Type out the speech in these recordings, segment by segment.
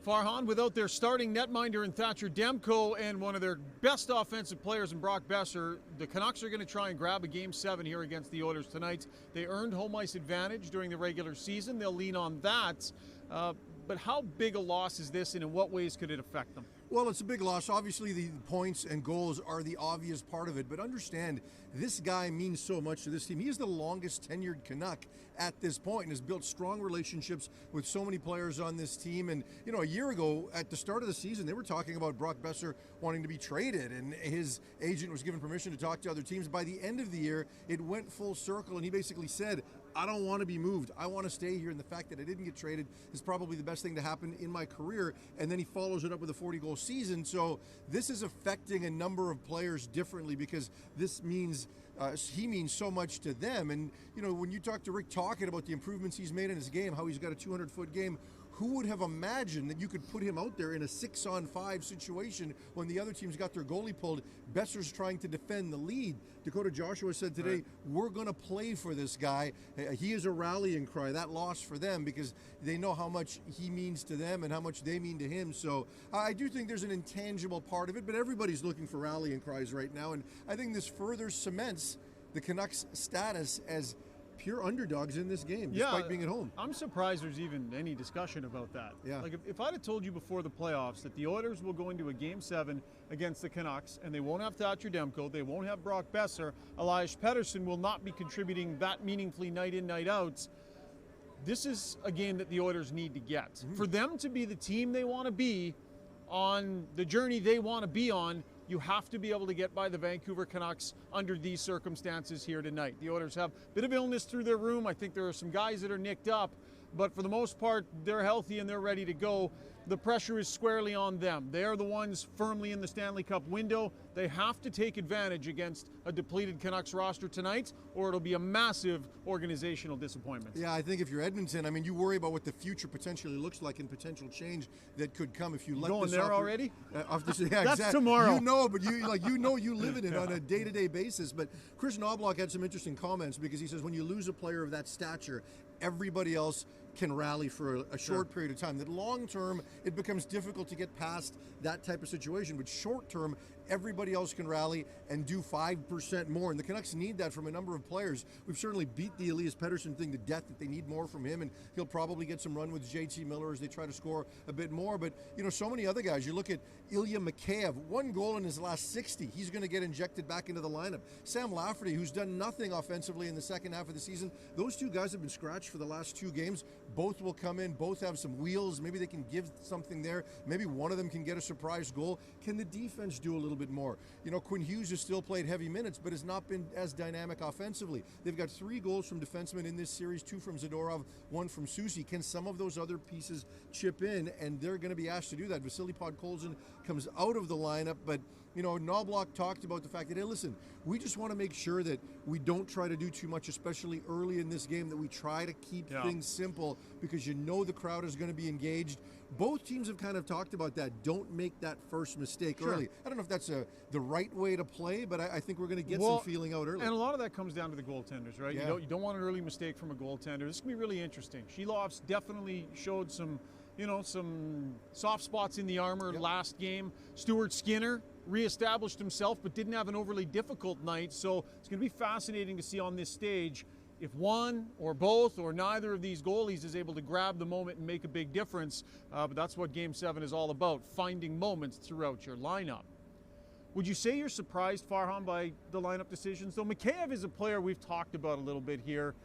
Farhan, without their starting netminder in Thatcher Demko and one of their best offensive players in Brock Boeser, the Canucks are going to try and grab a Game 7 here against the Oilers tonight. They earned home ice advantage during the regular season. They'll lean on that. But how big a loss is this, and in what ways could it affect them? Well, it's a big loss. Obviously, the points and goals are the obvious part of it. But understand, this guy means so much to this team. He is the longest tenured Canuck at this point and has built strong relationships with so many players on this team. And, you know, a year ago, at the start of the season, they were talking about Brock Boeser wanting to be traded. And his agent was given permission to talk to other teams. By the end of the year, it went full circle. And he basically said, I don't want to be moved. I want to stay here. And the fact that I didn't get traded is probably the best thing to happen in my career. And then he follows it up with a 40-goal season. So this is affecting a number of players differently because this means he means so much to them. And, you know, when you talk to Rick talking about the improvements he's made in his game, how he's got a 200-foot game, who would have imagined that you could put him out there in a 6-on-5 situation when the other team's got their goalie pulled? Boeser's trying to defend the lead. Dakota Joshua said today, we're going to play for this guy. He is a rallying cry. That loss for them because they know how much he means to them and how much they mean to him. So I do think there's an intangible part of it, but everybody's looking for rallying cries right now. And I think this further cements the Canucks' status as pure underdogs in this game, despite being at home. I'm surprised there's even any discussion about that. Yeah. Like, if I'd have told you before the playoffs that the Oilers will go into a Game 7 against the Canucks, and they won't have Thatcher Demko, they won't have Brock Boeser, Elias Pettersson will not be contributing that meaningfully night in, night out, this is a game that the Oilers need to get. Mm-hmm. For them to be the team they want to be on the journey they want to be on, you have to be able to get by the Vancouver Canucks under these circumstances here tonight. The Oilers have a bit of illness through their room. I think there are some guys that are nicked up, but for the most part, they're healthy and they're ready to go. The pressure is squarely on them. They are the ones firmly in the Stanley Cup window. They have to take advantage against a depleted Canucks roster tonight, or it'll be a massive organizational disappointment. Yeah, I think if you're Edmonton, I mean, you worry about what the future potentially looks like and potential change that could come if you let going this there already. Yeah, That's exactly. tomorrow. You know, but you live in it on a day-to-day basis. But Chris Knobloch had some interesting comments because he says when you lose a player of that stature, everybody else can rally for a short period of time. That long term, it becomes difficult to get past that type of situation. But short term, everybody else can rally and do 5% more. And the Canucks need that from a number of players. We've certainly beat the Elias Pettersson thing to death that they need more from him. And he'll probably get some run with JT Miller as they try to score a bit more. But, you know, so many other guys. You look at Ilya Mikheyev, 1 goal in his last 60. He's going to get injected back into the lineup. Sam Lafferty, who's done nothing offensively in the second half of the season. Those two guys have been scratched for the last 2 games. Both will come in. Both have some wheels. Maybe they can give something there. Maybe one of them can get a surprise goal. Can the defense do a little bit more? You know, Quinn Hughes has still played heavy minutes, but has not been as dynamic offensively. They've got 3 goals from defensemen in this series, 2 from Zadorov, 1 from Soucy. Can some of those other pieces chip in? And they're going to be asked to do that. Vasily Podkolzin comes out of the lineup, but you know, Knobloch talked about the fact that, hey, listen, we just want to make sure that we don't try to do too much, especially early in this game, that we try to keep things simple because you know the crowd is going to be engaged. Both teams have kind of talked about that. Don't make that first mistake early. I don't know if that's the right way to play, but I think we're going to get some feeling out early. And a lot of that comes down to the goaltenders, right? Yeah. You don't want an early mistake from a goaltender. This can be really interesting. Shilov's definitely showed some soft spots in the armor last game. Stuart Skinner reestablished himself but didn't have an overly difficult night, so it's going to be fascinating to see on this stage if one or both or neither of these goalies is able to grab the moment and make a big difference. But that's what Game 7 is all about, finding moments throughout your lineup. Would you say you're surprised, Farhan, by the lineup decisions? Though Mikheyev is a player we've talked about a little bit here.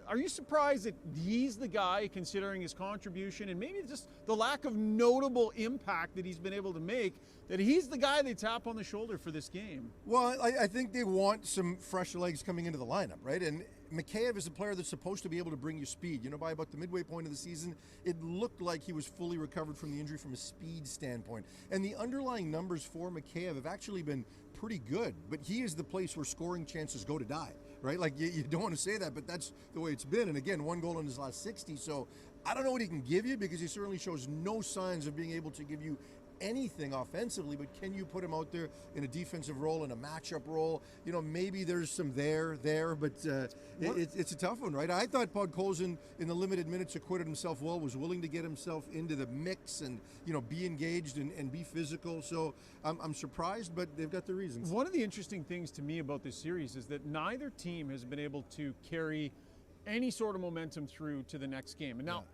Are you surprised that he's the guy, considering his contribution and maybe just the lack of notable impact that he's been able to make, that he's the guy they tap on the shoulder for this game? Well, I think they want some fresh legs coming into the lineup, right? And Mikheyev is a player that's supposed to be able to bring you speed. You know, by about the midway point of the season, it looked like he was fully recovered from the injury from a speed standpoint. And the underlying numbers for Mikheyev have actually been pretty good, but he is the place where scoring chances go to die, right? Like, you don't want to say that, but that's the way it's been. And again, 1 goal in his last 60, so I don't know what he can give you because he certainly shows no signs of being able to give you anything offensively, but can you put him out there in a defensive role, in a matchup role? You know, maybe there's some there, but it's a tough one, right? I thought Podkolzin in the limited minutes acquitted himself well, was willing to get himself into the mix and, you know, be engaged and be physical. So I'm surprised, but they've got their reasons. One of the interesting things to me about this series is that neither team has been able to carry any sort of momentum through to the next game. And now,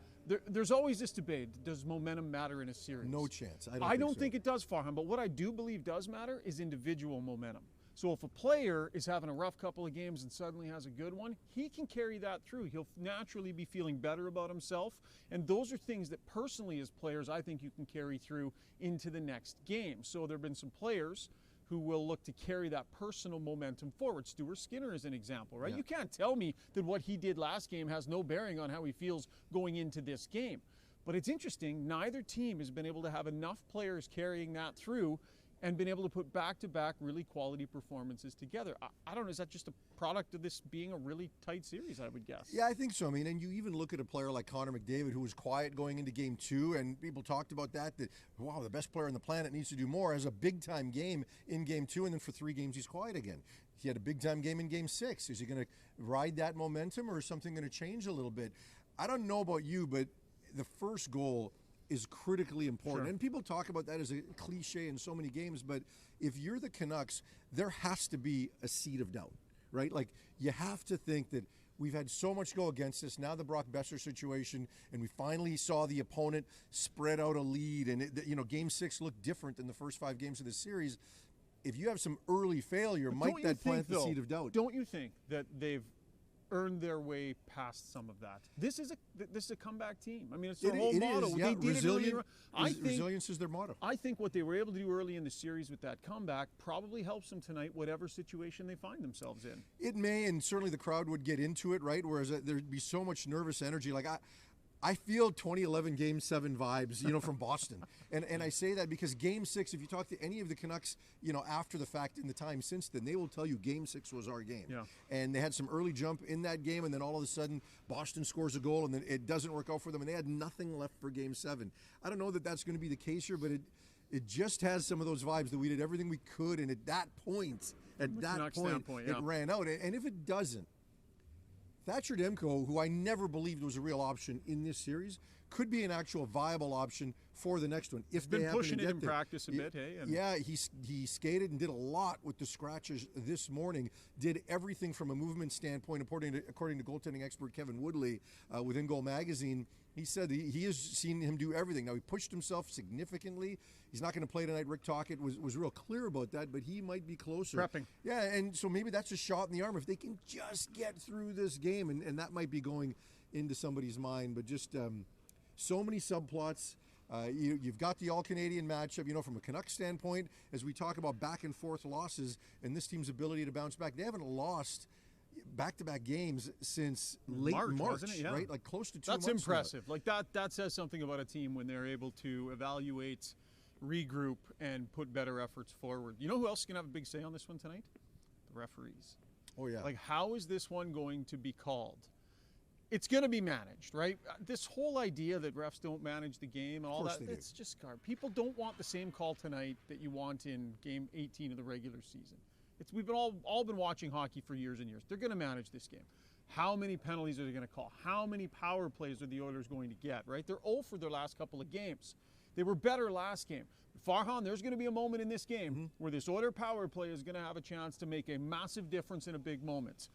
there's always this debate, does momentum matter in a series? No chance. I don't think it does, Farhan, but what I do believe does matter is individual momentum. So if a player is having a rough couple of games and suddenly has a good one, he can carry that through. He'll naturally be feeling better about himself. And those are things that personally as players, I think you can carry through into the next game. So there have been some players who will look to carry that personal momentum forward. Stuart Skinner is an example, right? Yeah. You can't tell me that what he did last game has no bearing on how he feels going into this game. But it's interesting, neither team has been able to have enough players carrying that through and been able to put back-to-back really quality performances together. I don't know, is that just a product of this being a really tight series, I would guess? Yeah, I think so. I mean, and you even look at a player like Connor McDavid, who was quiet going into game 2, and people talked about that, wow, the best player on the planet needs to do more, has a big-time game in game 2, and then for 3 games he's quiet again. He had a big-time game in game 6. Is he going to ride that momentum, or is something going to change a little bit? I don't know about you, but the first goal is critically important. Sure. And people talk about that as a cliche in so many games, but if you're the Canucks, there has to be a seed of doubt, right? Like, you have to think that we've had so much go against us. Now the Brock Boeser situation, and we finally saw the opponent spread out a lead, and game 6 looked different than the first 5 games of the series. If you have some early failure, might that plant the seed of doubt? Don't you think that they've earned their way past some of that? This is a comeback team. I mean, it's their whole motto. Is, yeah. They did resilience is their motto. I think what they were able to do early in the series with that comeback probably helps them tonight, whatever situation they find themselves in. It may, and certainly the crowd would get into it, right? Whereas there'd be so much nervous energy. Like, I feel 2011 Game 7 vibes, from Boston. And I say that because Game 6, if you talk to any of the Canucks, after the fact in the time since then, they will tell you Game 6 was our game. Yeah. And they had some early jump in that game, and then all of a sudden, Boston scores a goal, and then it doesn't work out for them, and they had nothing left for Game 7. I don't know that that's going to be the case here, but it just has some of those vibes that we did everything we could, and at that point, it ran out. And if it doesn't, Thatcher Demko, who I never believed was a real option in this series, could be an actual viable option for the next one if they happen pushing to it get in there. practice a bit, hey? Yeah, he skated and did a lot with the scratches this morning. Did everything from a movement standpoint, according to goaltending expert Kevin Woodley with In Goal Magazine. He said he has seen him do everything. Now, he pushed himself significantly. He's not going to play tonight. Rick Tocchet was real clear about that, but he might be closer. Prepping. Yeah, and so maybe that's a shot in the arm if they can just get through this game, and that might be going into somebody's mind. But just so many subplots. You've got the all-Canadian matchup, from a Canucks standpoint, as we talk about back-and-forth losses and this team's ability to bounce back. They haven't lost back-to-back games since late March, wasn't it? Yeah. Right? Like close to 2 months. That's impressive. Like that says something about a team when they're able to evaluate, regroup, and put better efforts forward. You know who else is going to have a big say on this one tonight? The referees. Oh, yeah. Like, how is this one going to be called? It's going to be managed, right? This whole idea that refs don't manage the game and all that, it's just garbage. People don't want the same call tonight that you want in game 18 of the regular season. We've been all been watching hockey for years and years. They're going to manage this game. How many penalties are they going to call? How many power plays are the Oilers going to get, right? They're 0 for their last couple of games. They were better last game. Farhan, there's going to be a moment in this game where this Oiler power play is going to have a chance to make a massive difference in a big moment.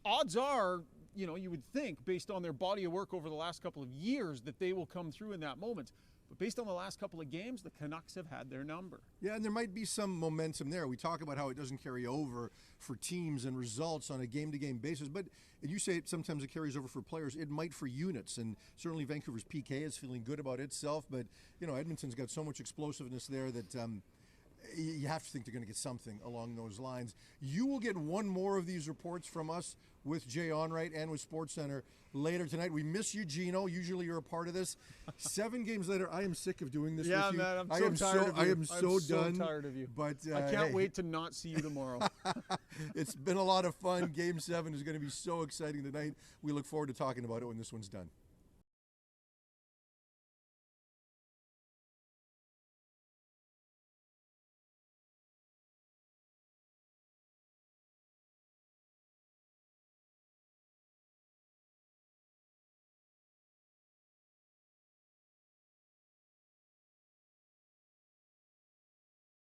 Odds are, you would think, based on their body of work over the last couple of years, that they will come through in that moment. But based on the last couple of games, the Canucks have had their number. Yeah, and there might be some momentum there. We talk about how it doesn't carry over for teams and results on a game-to-game basis, but you say sometimes it carries over for players. It might for units, and certainly Vancouver's PK is feeling good about itself, but, Edmonton's got so much explosiveness there that you have to think they're going to get something along those lines. You will get one more of these reports from us with Jay Onright and with SportsCenter later tonight. We miss you, Gino. Usually you're a part of this. 7 games later, I am sick of doing this with you. Yeah, man, I'm so tired of you. I am so done. Tired of you. But I can't wait to not see you tomorrow. It's been a lot of fun. Game 7 is going to be so exciting tonight. We look forward to talking about it when this one's done.